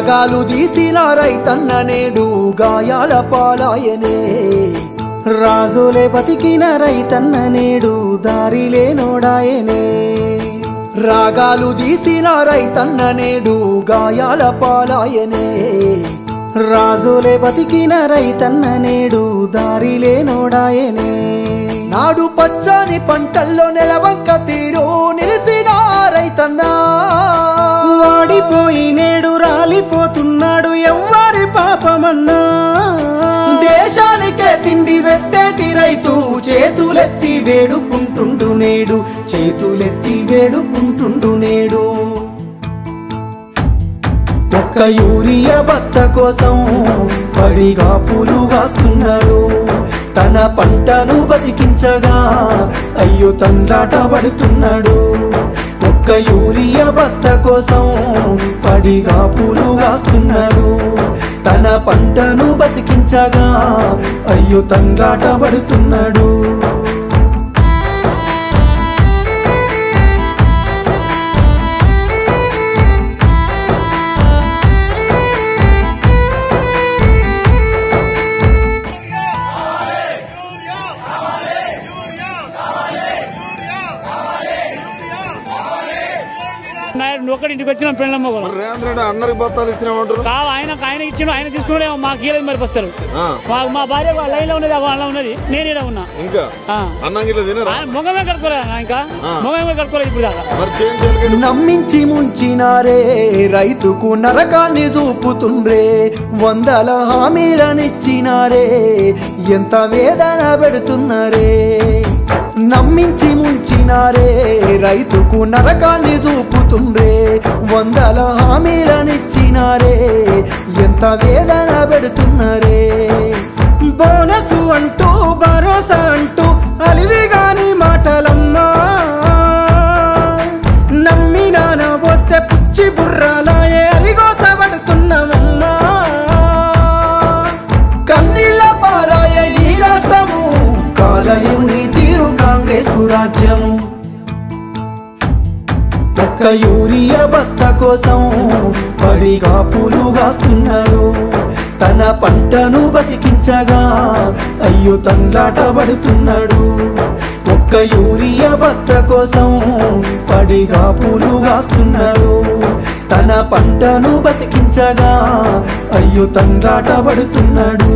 రాగాలు తీసిన రైతన్న నేడు గాయాల పాలాయనే రాజులే బతికిన రైతన్న నేడు దారిలే నోడాయనే రాగాలు తీసిన రైతన్న నేడు గాయాల పాలాయనే రాజులే బతికిన రైతన్న నేడు దారిలే నోడాయనే నాడు పచ్చని పంటల్లో నెలవంక తీరు నిలిసిన రైతన్న వాడిపోయి నేడు రాలిపోతున్నాడు ఎవ్వరి పాపమన్నా దేశానికే తిండి పెట్టేటి రైతు చేతులెత్తి వేడుకుంటుండు నేడు చేతులెత్తి వేడుకుంటుండు నేడు ఒక్క యూరియా బత్త కోసం పడిగా పూలు కాస్తున్నాడు తన పంటను బతికించగా అయ్యో తండ్రాట పడుతున్నాడు ఒక్క యూరియా బత్త కోసం పడిగా పూలు కాస్తున్నాడు తన పంటను బతికించగా అయ్యో తండ్రాట పడుతున్నాడు ఒకటి ఇంటికి వచ్చిన పెళ్ళమ్మ రేవంత్ రెడ్డి అందరికి బత్తాలు ఇచ్చినామంటారు ఆయన ఇచ్చిన ఆయన తీసుకున్నాడేమో మాకు ఇయ్యలేదు మరి బస్తారు మా భార్య లైన్ లో ఉన్నది అలా ఉన్నది నేను ఇక్కడ ఉన్నా ఇంకా మొగమే కట్టుకోలేదు ఇంకా మొగమే కట్టుకోలేదు ఇప్పుడు దాకా నమ్మించి ముంచినారే రైతుకు నరకాన్ని చూపుతుండ్రే వందల హామీలనిచ్చినారే ఎంత వేదన పెడుతున్నారే నమ్మించి ముంచినారే రైతుకు నరకాన్ని చూపుతుండ్రే వందల హామీలనిచ్చినారే ఎంత వేదన పెడుతున్నారే బోనసు అంటూ భరోసా అంటూ అలివిగాని మాటలమ్మా నమ్మినాన వస్తే పుచ్చి బుర్రాలాయే అలిగోసబడుతున్నామమ్మా కన్నీళ్ళ పాలాయ ఈ రాష్ట్రము కాలయం నీ తీరు కాంగ్రెస్ రాజ్యము ఒక్క యూరియా బత్త కోసం పడిగా పూలు కాస్తున్నాడు తన పంటను బతికించగా అయ్యో తండ్రాట పడుతున్నాడు ఒక్క యూరియా బత్త కోసం పడిగా పూలు కాస్తున్నాడు తన పంటను బతికించగా అయ్యో తండ్రాట పడుతున్నాడు